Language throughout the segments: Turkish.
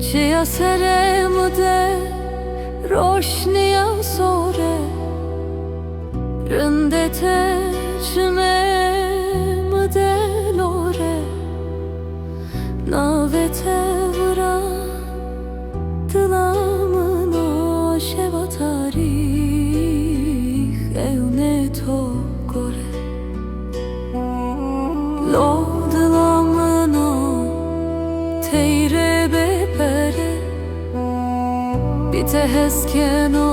चिया सरे मुदे रोशनिया सोरे रंदे थे चुमे मुदे लोरे नावे थे वरा दिlamın o şeva tarih evne to gore lo dilamın o teyre bepere bite hesken o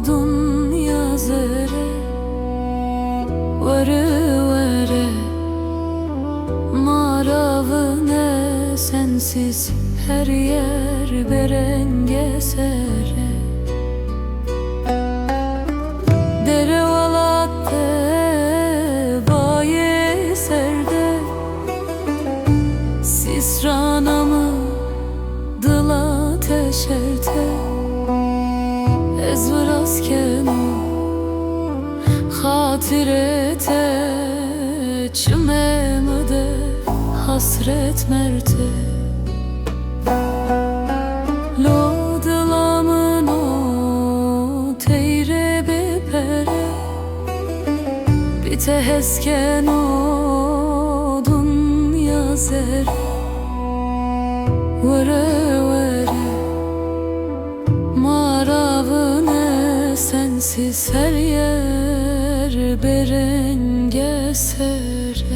dünya zere varı vere maravine sensiz her yer berenge sere dere valatte baye serde sisranamı dıla teşerte ezvrasken o hatirete çümemde hasret merte lo dilamın o teyre bepere bite hesken o dünya zere vere vere maravine sensiz her yer berenge sere